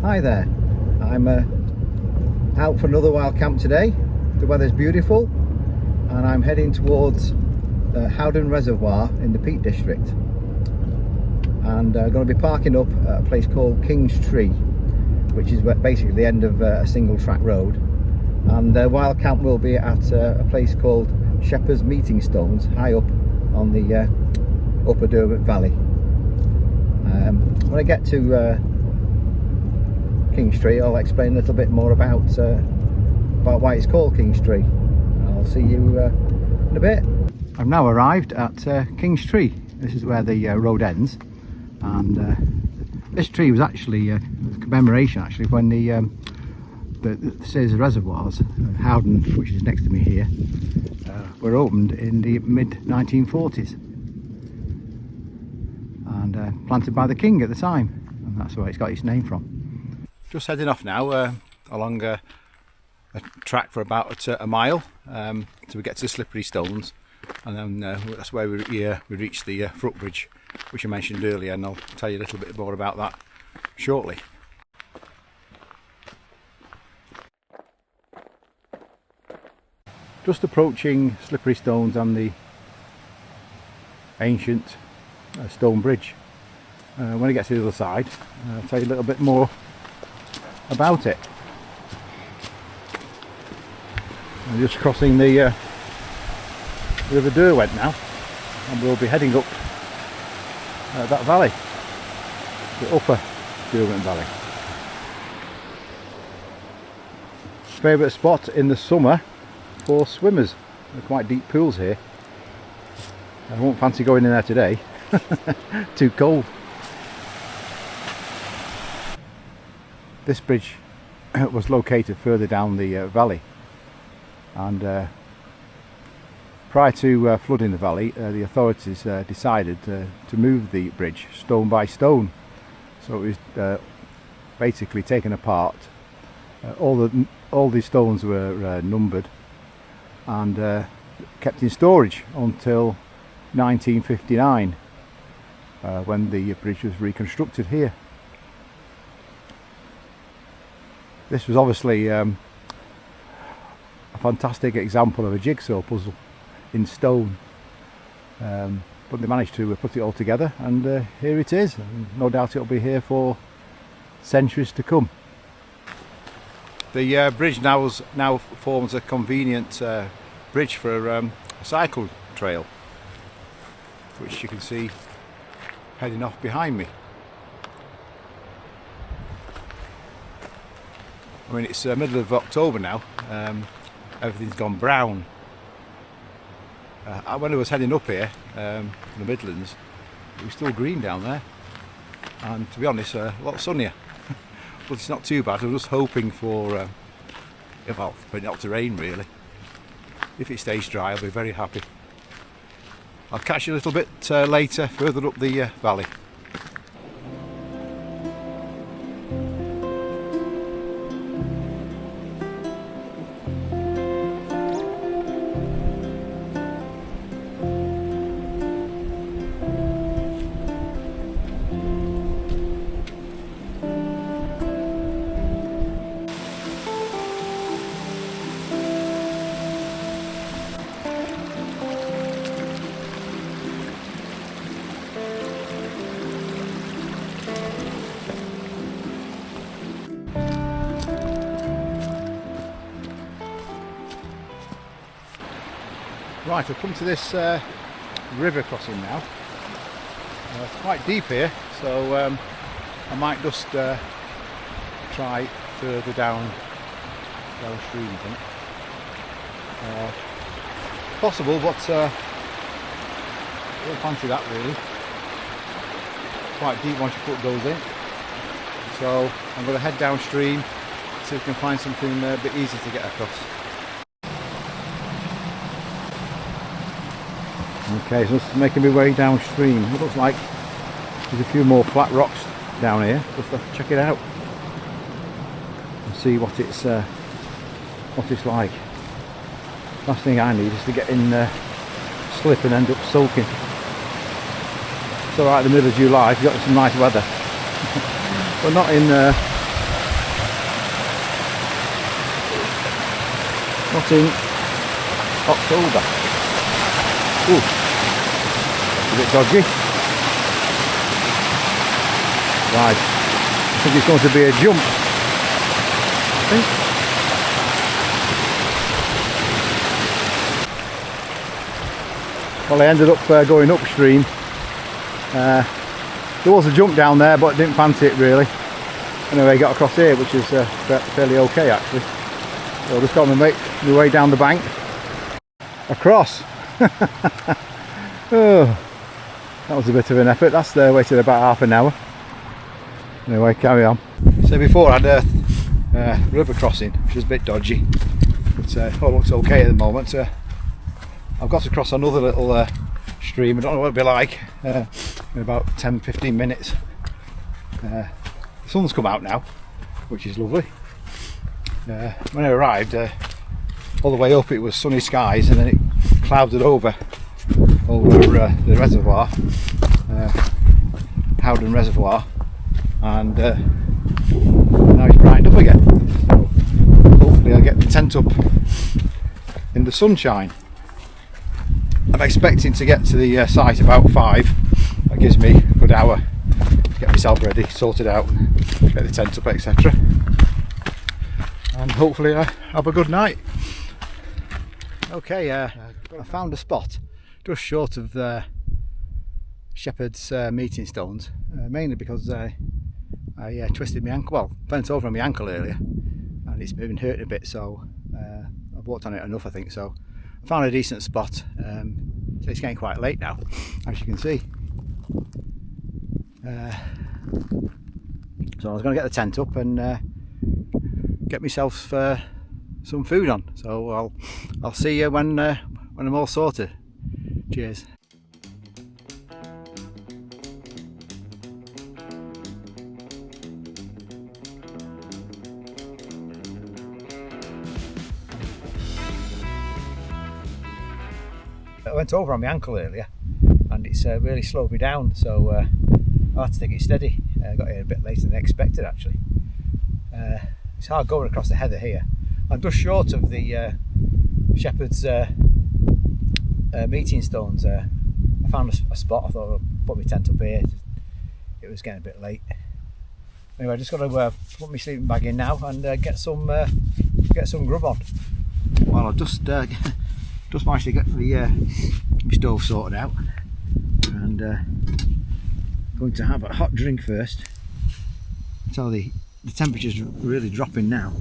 Hi there, I'm out for another wild camp today. The weather's beautiful and I'm heading towards Howden Reservoir in the Peak District, and going to be parking up at a place called King's Tree, which is basically the end of a single track road, and the wild camp will be at a place called Shepherd's Meeting Stones high up on the Upper Derwent Valley. When I get to King's Tree, I'll explain a little bit more about why it's called King's Tree. I'll see you in a bit. I've now arrived at King's Tree. This is where the road ends, and this tree was actually a commemoration actually when the series of reservoirs, Howden, which is next to me here, were opened in the mid 1940s and planted by the king at the time, and that's where it's got its name from. Just heading off now along a track for about a mile till we get to the slippery stones, and then that's where we reach the footbridge, which I mentioned earlier, and I'll tell you a little bit more about that shortly. Just approaching slippery stones and the ancient stone bridge. When I get to the other side, I'll tell you a little bit more about it. I'm just crossing the River Derwent now, and we'll be heading up that valley, the Upper Derwent Valley. Favourite spot in the summer for swimmers. There are quite deep pools here. I won't fancy going in there today. Too cold. This bridge was located further down the valley, and prior to flooding the valley, the authorities decided to move the bridge stone by stone. So it was basically taken apart. All these stones were numbered and kept in storage until 1959, when the bridge was reconstructed here. This was obviously a fantastic example of a jigsaw puzzle in stone, but they managed to put it all together, and here it is. No doubt it'll be here for centuries to come. The bridge now forms a convenient bridge for a cycle trail, which you can see heading off behind me. I mean, it's middle of October now. Everything's gone brown. When I was heading up here in the Midlands, it was still green down there, and to be honest, a lot sunnier. But it's not too bad. I'm just hoping for it not to rain really. If it stays dry, I'll be very happy. I'll catch you a little bit later, further up the valley. Right, I've come to this river crossing now. It's quite deep here, so I might just try further downstream, I think. Possible, but I don't fancy that really. Quite deep once your foot goes in. So I'm going to head downstream, see if we can find something a bit easier to get across. Okay, so just making my way downstream. It looks like there's a few more flat rocks down here. Just have to check it out and see what it's like. Last thing I need is to get in slip and end up soaking. It's alright in the middle of July if you've got some nice weather, but not in in October. Ooh, a bit dodgy. Right, I think it's going to be a jump. I think. Well, I ended up going upstream. There was a jump down there, but I didn't fancy it really. Anyway, I got across here, which is fairly okay actually. So I'll just got to make my way down the bank. Across. Oh, that was a bit of an effort. That's waited about half an hour. Anyway, carry on. So before I had a river crossing, which is a bit dodgy, but all looks okay at the moment. I've got to cross another little stream. I don't know what it'll be like in about 10-15 minutes. The sun's come out now, which is lovely. When I arrived, all the way up it was sunny skies, and then it clouded over the reservoir, Howden Reservoir, and now it's brightened up again. So hopefully I'll get the tent up in the sunshine. I'm expecting to get to the site about 5. That gives me a good hour to get myself ready, sorted out, get the tent up, etc. And hopefully I have a good night. Okay, I found a spot just short of the Shepherd's meeting stones, mainly because I twisted my ankle, well, bent over on my ankle earlier, and it's been hurting a bit, so I've walked on it enough, I think. So I found a decent spot. So it's getting quite late now, as you can see. So I was going to get the tent up and get myself some food on. So I'll see you when I'm all sorted. Cheers. I went over on my ankle earlier, and it's really slowed me down, so I had to take it steady. I got here a bit later than expected actually. It's hard going across the heather here. I'm just short of the Shepherd's meeting stones. I found a spot. I thought I'd put my tent up here. It was getting a bit late. Anyway, I just got to put my sleeping bag in now and get some grub on. Well, I've just managed to get the my stove sorted out, and going to have a hot drink first. So the temperature's really dropping now.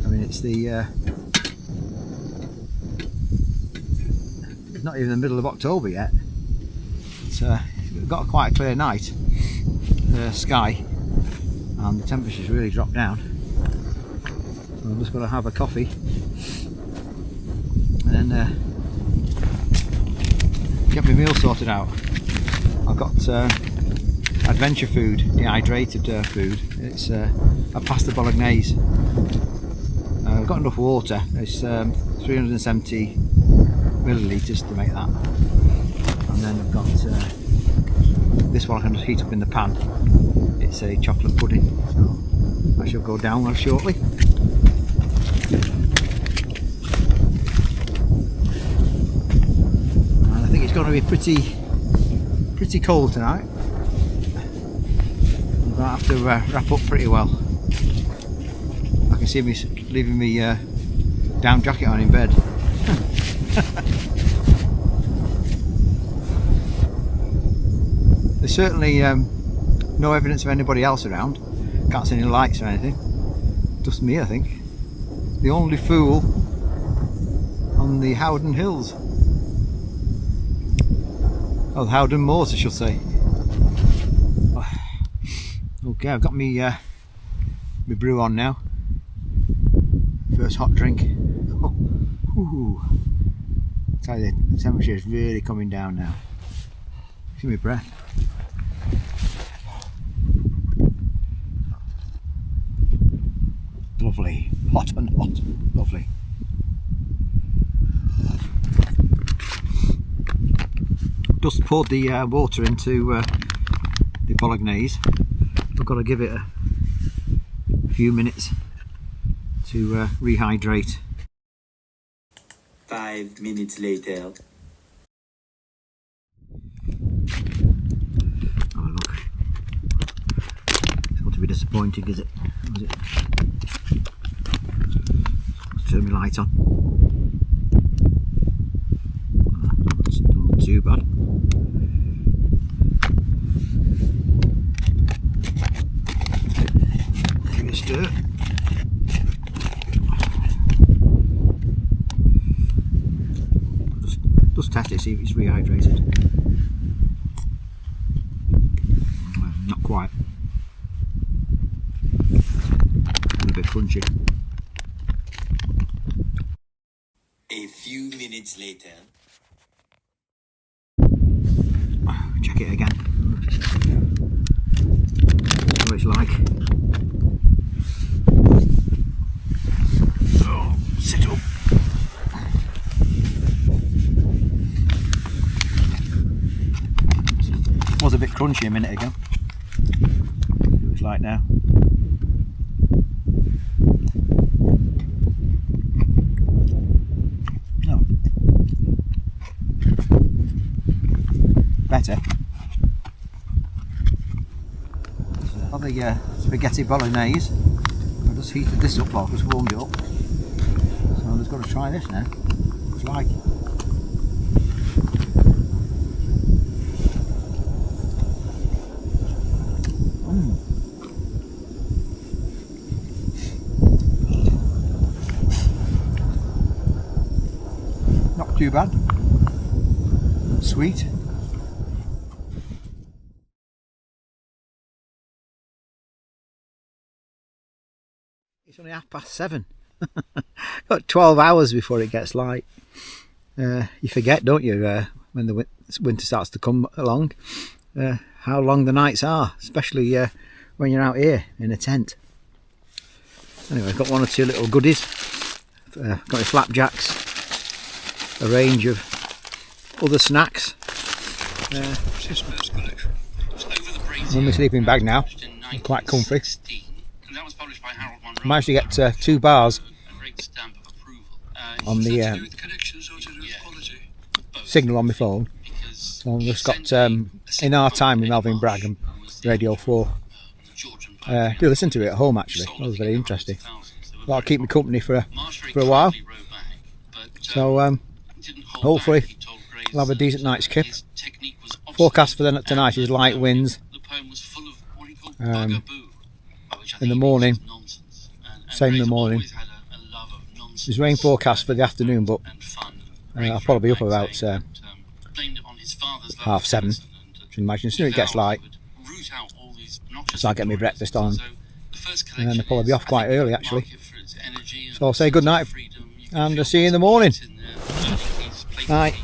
I mean, it's not even the middle of October yet. It's got quite a clear night sky, and the temperature's really dropped down. So I'm just going to have a coffee and then get my meal sorted out. I've got adventure food, dehydrated food. It's a pasta bolognese. I've got enough water. It's 370 millilitres to make that. And then I've got this one I can just heat up in the pan. It's a chocolate pudding. So I shall go down well shortly. And I think it's going to be pretty cold tonight. I'm going to have to wrap up pretty well. I can see me leaving me down jacket on in bed. There's certainly no evidence of anybody else around. Can't see any lights or anything. Just me, I think. The only fool on the Howden Hills. Oh, the Howden Moors, I should say. Okay, I've got me my brew on now. First hot drink. Ooh. I tell you, the temperature is really coming down now. Give me a breath. Lovely, hot and hot, lovely. Just poured the water into the bolognese. I've got to give it a few minutes to rehydrate. 5 minutes later. Oh look, it's got to be disappointing, is it? Let's turn my light on. It's not too bad. Give it a stir. Just test it, see if it's rehydrated. Not quite. A bit crunchy. A few minutes later. Check it again. See what it's like. Oh, sit up. Was a bit crunchy a minute ago. See what it's like now. Oh. Better. So, the spaghetti bolognese. I just heated this up, or just warmed it up. So I'm just going to try this now. It's like. Not too bad. Sweet. It's only 7:30. Got 12 hours before it gets light. You forget, don't you, when the winter starts to come along, how long the nights are, especially when you're out here in a tent. Anyway, I've got one or two little goodies. Got my flapjacks, a range of other snacks. I'm in my sleeping bag now. I'm quite comfy. Managed to get 2 bars on the signal on my phone. So I've just got In Our Time with Melvin Bragg and Radio 4. Do listen to it at home actually. That was very interesting. That'll keep me company for a while. So hopefully I'll have a decent night's kip. Forecast for tonight is light winds. In the morning, same in the morning. There's rain forecast for the afternoon, but I'll probably be up about 7:30. I can imagine. As soon as it gets light, so I'll get my breakfast on, and then I'll probably be off quite early actually. So I'll say good night and I'll see you in the morning. Night.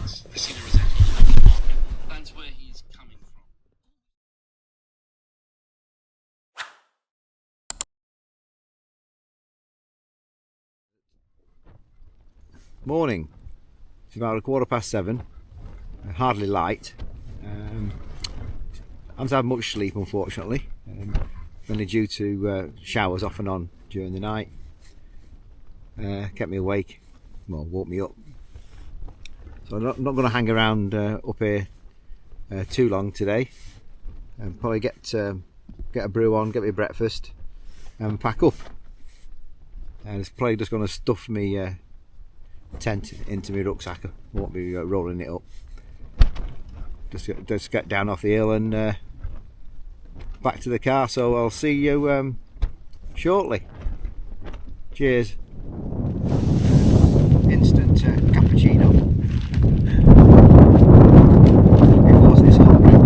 Morning. It's about 7:15. Hardly light. I haven't had much sleep unfortunately. Only due to showers off and on during the night. Kept me awake. Well, woke me up. So I'm not going to hang around up here too long today. Probably get a brew on, get me breakfast, and pack up. And it's probably just going to stuff me tent into my rucksack. I won't be rolling it up. Just get down off the hill and back to the car. So I'll see you shortly. Cheers. Instant cappuccino. Before this hot drink.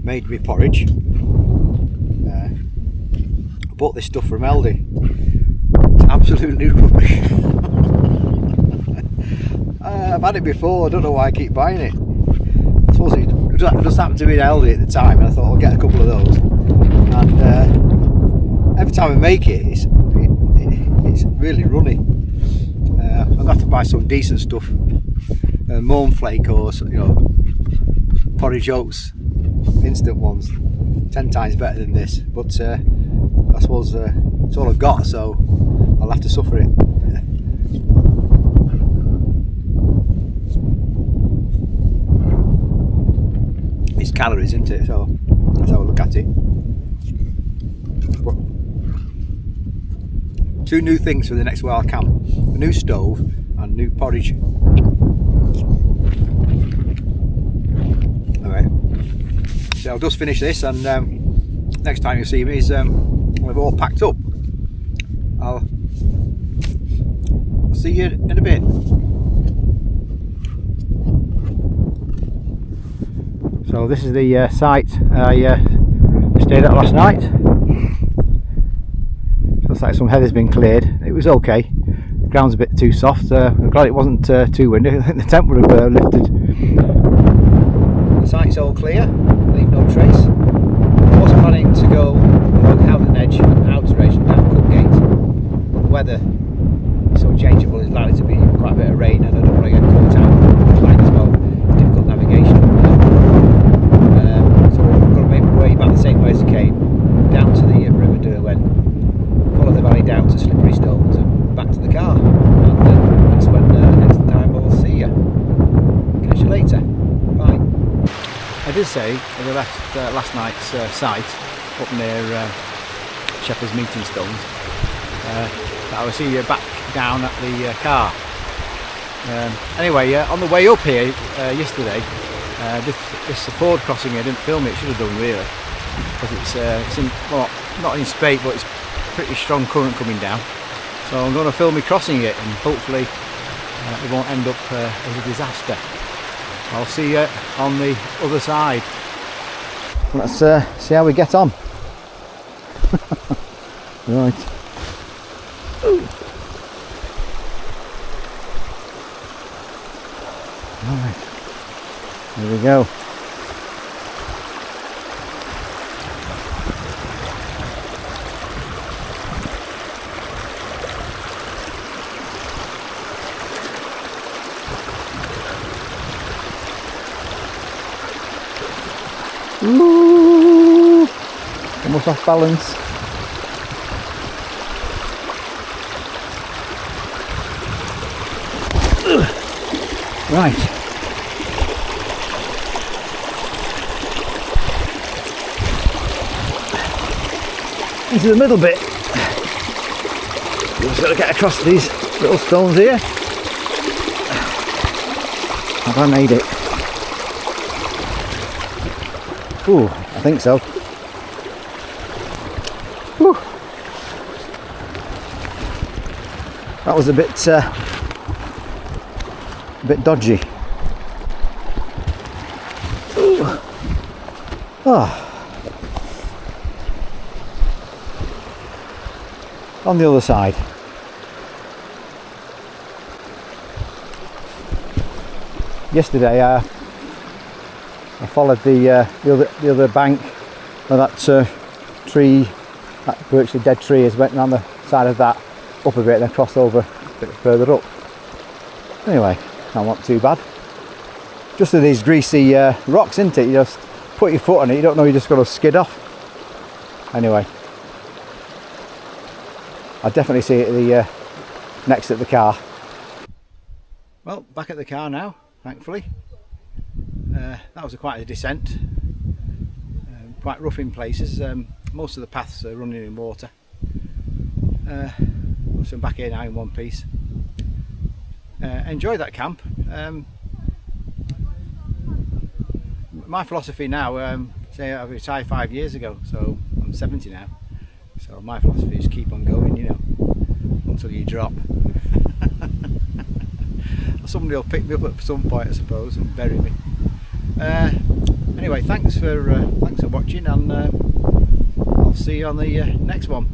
Made me porridge. I bought this stuff from Aldi. absolutely rubbish. I've had it before, I don't know why I keep buying it. I suppose it just happened to be in Aldi at the time, and I thought I'll get a couple of those. And every time I make it, it's really runny. I'm going to have to buy some decent stuff, Mournflake or porridge oats, instant ones, 10 times better than this. But I suppose it's all I've got, so I'll have to suffer it. It's calories, isn't it? So that's how I look at it. But 2 new things for the next while camp: a new stove and new porridge. Alright, so I'll just finish this, and next time you see me is we've all packed up. I'll see you in a bit. So this is the site I stayed at last night. Looks like some heather's been cleared. It was okay. The ground's a bit too soft. I'm glad it wasn't too windy. I think the temp would have lifted. The site's all clear. Leave no trace. I was planning to go along Howden Edge and Outer Edge and down Cookgate. But the weather is so changeable. It's likely to be quite a bit of rain, and I don't want to get caught out. Like as well, difficult navigation. So I'm going to make my way back the same way as I came, down to the Upper Derwent, follow the valley down to Slippery Stones and back to the car. And that's when next time we'll see you. Catch you later. Bye. I did say when I left last night's site up near Shepherd's Meeting Stones that I will see you back down at the car. Anyway, on the way up here yesterday, this ford crossing here, I didn't film it, should have done really, because it's in, well, not in spate, but it's pretty strong current coming down. So I'm going to film me crossing it, and hopefully it won't end up as a disaster. I'll see you on the other side. Let's see how we get on. Right. Right. Here we go. Ooh, almost off balance. Right. Into the middle bit. Just got to get across these little stones here. Have I made it? Ooh, I think so. Whew. That was a bit dodgy. Ooh. Oh. On the other side. Yesterday I followed the other bank where that tree, that virtually dead tree, is, went around the side of that up a bit and then crossed over a bit further up. Anyway, not too bad. Just with these greasy rocks, isn't it? You just put your foot on it, you don't know, you just got to skid off. Anyway, I definitely see it next at the car. Well, back at the car now, thankfully. That was quite a descent, quite rough in places. Most of the paths are running in water. So I'm back here now in one piece. Enjoyed that camp. My philosophy now, say I retired 5 years ago, so I'm 70 now. So my philosophy is keep on going, you know, until you drop. Somebody will pick me up at some point, I suppose, and bury me. Anyway, thanks for watching, and I'll see you on the next one.